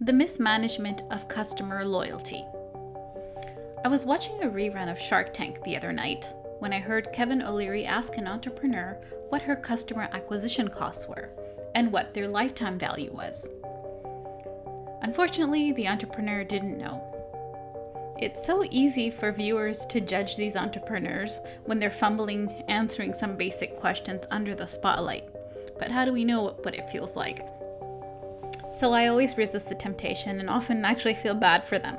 The mismanagement of customer loyalty. I was watching a rerun of Shark Tank the other night when I heard Kevin O'Leary ask an entrepreneur what her customer acquisition costs were and what their lifetime value was. Unfortunately, the entrepreneur didn't know. It's so easy for viewers to judge these entrepreneurs when they're fumbling answering some basic questions under the spotlight. But how do we know what it feels like? So I always resist the temptation and often actually feel bad for them.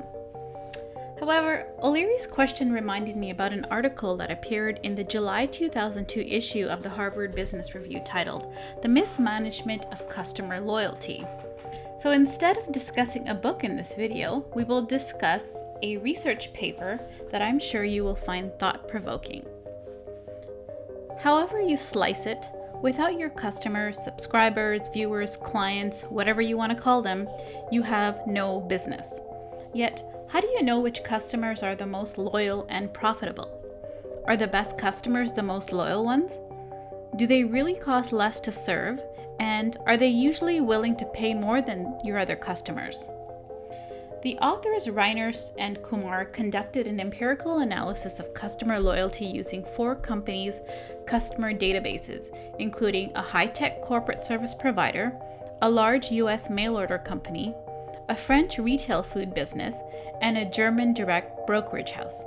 However, O'Leary's question reminded me about an article that appeared in the July 2002 issue of the Harvard Business Review titled "The Mismanagement of Customer Loyalty." So instead of discussing a book in this video, we will discuss a research paper that I'm sure you will find thought-provoking. However you slice it, without your customers, subscribers, viewers, clients, whatever you want to call them, you have no business. Yet, how do you know which customers are the most loyal and profitable? Are the best customers the most loyal ones? Do they really cost less to serve? And are they usually willing to pay more than your other customers? The authors Reiners and Kumar conducted an empirical analysis of customer loyalty using 4 companies' customer databases, including a high-tech corporate service provider, a large US mail-order company, a French retail food business, and a German direct brokerage house.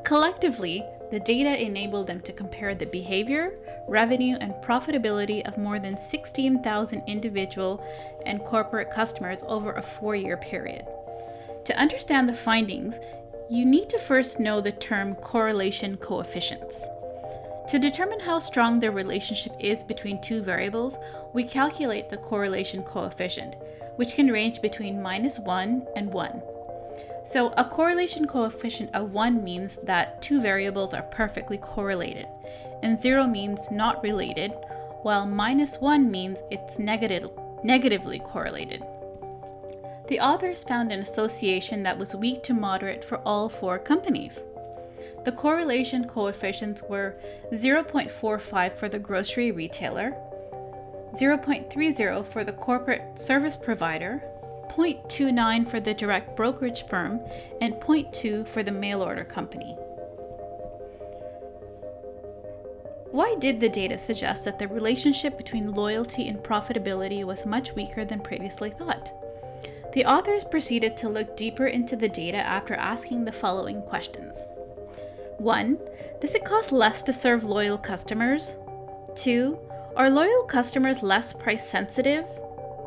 Collectively, the data enabled them to compare the behavior, revenue, and profitability of more than 16,000 individual and corporate customers over a 4-year period. To understand the findings, you need to first know the term correlation coefficients. To determine how strong the relationship is between 2 variables, we calculate the correlation coefficient, which can range between -1 and 1. So a correlation coefficient of 1 means that 2 variables are perfectly correlated, and 0 means not related, while -1 means it's negatively correlated. The authors found an association that was weak to moderate for all 4 companies. The correlation coefficients were 0.45 for the grocery retailer, 0.30 for the corporate service provider, 0.29 for the direct brokerage firm, and 0.2 for the mail order company. Why did the data suggest that the relationship between loyalty and profitability was much weaker than previously thought? The authors proceeded to look deeper into the data after asking the following questions. 1. Does it cost less to serve loyal customers? 2. Are loyal customers less price sensitive?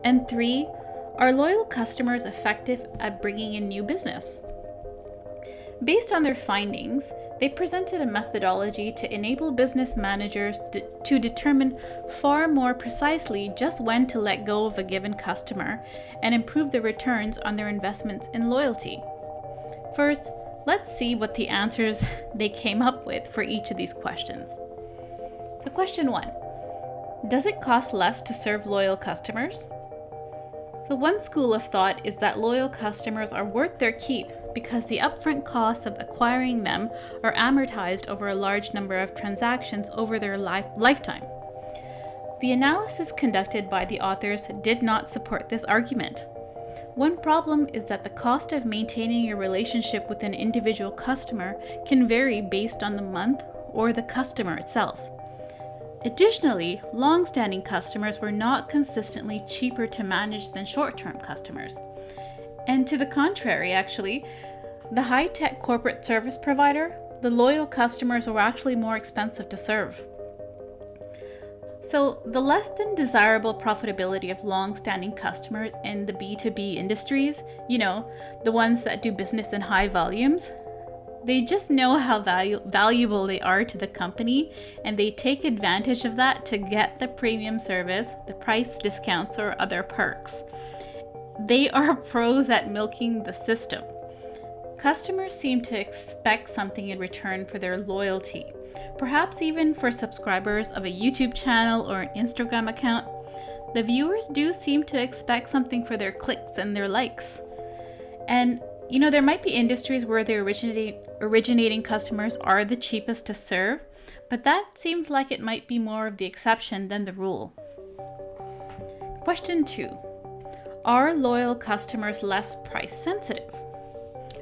And 3. Are loyal customers effective at bringing in new business? Based on their findings, they presented a methodology to enable business managers to determine far more precisely just when to let go of a given customer and improve the returns on their investments in loyalty. First, let's see what the answers they came up with for each of these questions. So question 1, does it cost less to serve loyal customers? So one school of thought is that loyal customers are worth their keep because the upfront costs of acquiring them are amortized over a large number of transactions over their lifetime. The analysis conducted by the authors did not support this argument. One problem is that the cost of maintaining your relationship with an individual customer can vary based on the month or the customer itself. Additionally, long-standing customers were not consistently cheaper to manage than short-term customers. And to the contrary, actually, the high-tech corporate service provider, the loyal customers were actually more expensive to serve. So the less than desirable profitability of long-standing customers in the B2B industries, the ones that do business in high volumes, they just know how valuable they are to the company, and they take advantage of that to get the premium service, the price discounts, or other perks. They are pros at milking the system. Customers seem to expect something in return for their loyalty. Perhaps even for subscribers of a YouTube channel or an Instagram account, the viewers do seem to expect something for their clicks and their likes. And there might be industries where the originating customers are the cheapest to serve, but that seems like it might be more of the exception than the rule. Question 2. Are loyal customers less price sensitive?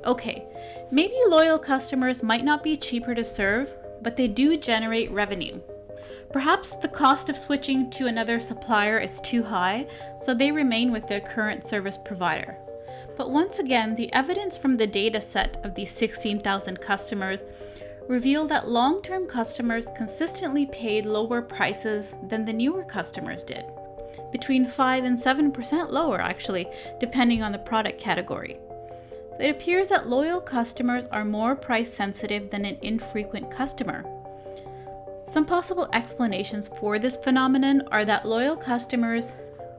Okay, maybe loyal customers might not be cheaper to serve, but they do generate revenue. Perhaps the cost of switching to another supplier is too high, so they remain with their current service provider. But once again, the evidence from the data set of these 16,000 customers reveal that long-term customers consistently paid lower prices than the newer customers did. Between 5 and 7% lower, actually, depending on the product category. It appears that loyal customers are more price sensitive than an infrequent customer. Some possible explanations for this phenomenon are that loyal customers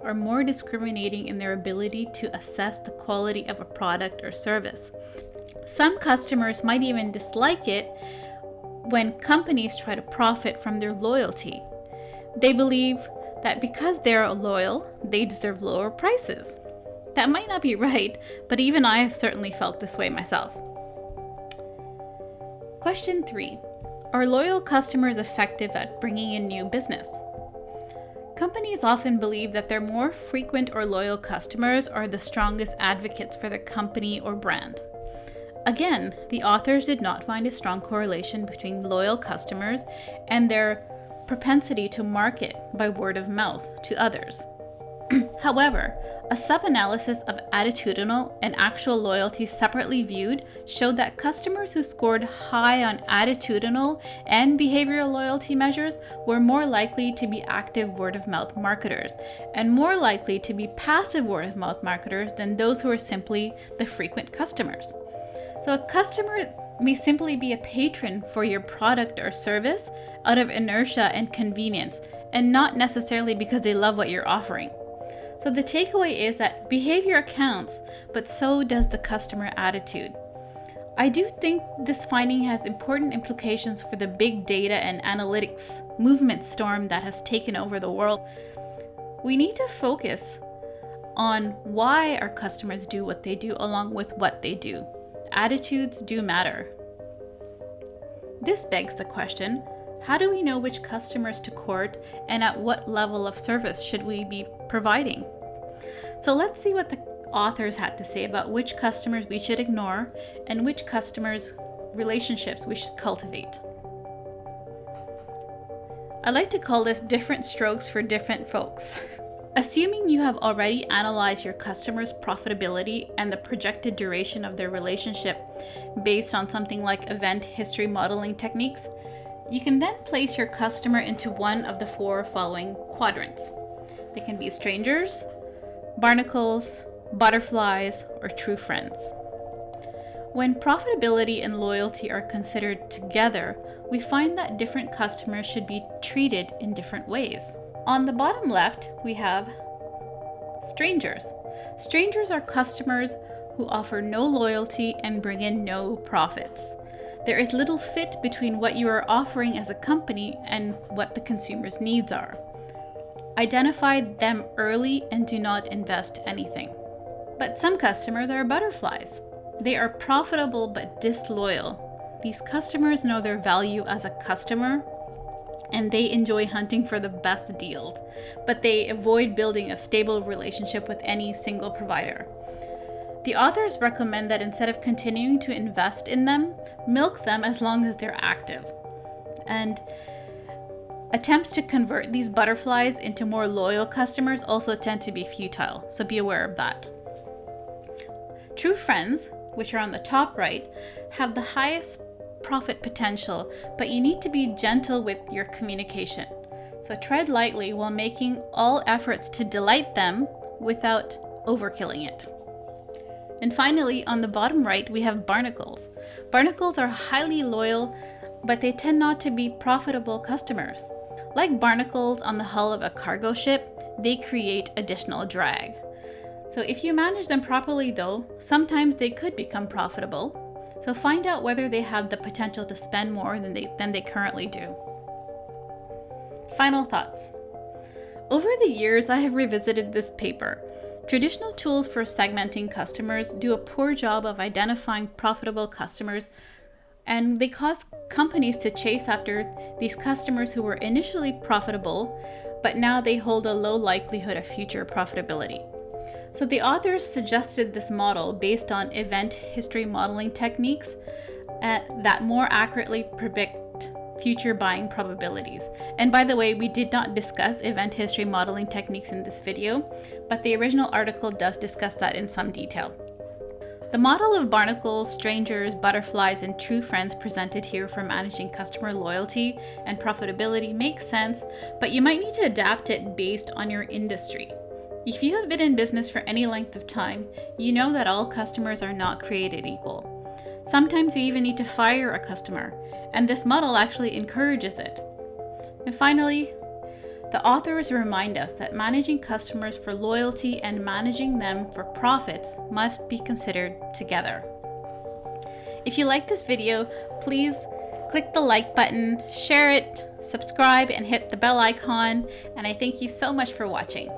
are more discriminating in their ability to assess the quality of a product or service. Some customers might even dislike it when companies try to profit from their loyalty. They believe that because they're loyal, they deserve lower prices. That might not be right, but even I have certainly felt this way myself. Question 3. Are loyal customers effective at bringing in new business? Companies often believe that their more frequent or loyal customers are the strongest advocates for their company or brand. Again, the authors did not find a strong correlation between loyal customers and their propensity to market by word of mouth to others. However, a sub-analysis of attitudinal and actual loyalty separately viewed showed that customers who scored high on attitudinal and behavioral loyalty measures were more likely to be active word-of-mouth marketers and more likely to be passive word-of-mouth marketers than those who are simply the frequent customers. So a customer may simply be a patron for your product or service out of inertia and convenience, and not necessarily because they love what you're offering. So the takeaway is that behavior counts, but so does the customer attitude. I do think this finding has important implications for the big data and analytics movement storm that has taken over the world. We need to focus on why our customers do what they do along with what they do. Attitudes do matter. This begs the question, how do we know which customers to court and at what level of service should we be providing? So let's see what the authors had to say about which customers we should ignore and which customers' relationships we should cultivate. I like to call this different strokes for different folks. Assuming you have already analyzed your customer's profitability and the projected duration of their relationship based on something like event history modeling techniques, you can then place your customer into one of the 4 following quadrants. They can be strangers, barnacles, butterflies, or true friends. When profitability and loyalty are considered together, we find that different customers should be treated in different ways. On the bottom left, we have strangers. Strangers are customers who offer no loyalty and bring in no profits. There is little fit between what you are offering as a company and what the consumer's needs are. Identify them early and do not invest anything. But some customers are butterflies. They are profitable but disloyal. These customers know their value as a customer and they enjoy hunting for the best deals, but they avoid building a stable relationship with any single provider. The authors recommend that instead of continuing to invest in them, milk them as long as they're active. And attempts to convert these butterflies into more loyal customers also tend to be futile, so be aware of that. True friends, which are on the top right, have the highest profit potential, but you need to be gentle with your communication. So tread lightly while making all efforts to delight them without overkilling it. And finally, on the bottom right, we have barnacles. Barnacles are highly loyal, but they tend not to be profitable customers. Like barnacles on the hull of a cargo ship, they create additional drag. So if you manage them properly though, sometimes they could become profitable. So find out whether they have the potential to spend more than they currently do. Final thoughts. Over the years, I have revisited this paper. Traditional tools for segmenting customers do a poor job of identifying profitable customers, and they cause companies to chase after these customers who were initially profitable, but now they hold a low likelihood of future profitability. So the authors suggested this model based on event history modeling techniques that more accurately predict future buying probabilities. And by the way, we did not discuss event history modeling techniques in this video, but the original article does discuss that in some detail. The model of barnacles, strangers, butterflies, and true friends presented here for managing customer loyalty and profitability makes sense, but you might need to adapt it based on your industry. If you have been in business for any length of time, you know that all customers are not created equal. Sometimes you even need to fire a customer, and this model actually encourages it. And finally, the authors remind us that managing customers for loyalty and managing them for profits must be considered together. If you like this video, please click the like button, share it, subscribe, and hit the bell icon. And I thank you so much for watching.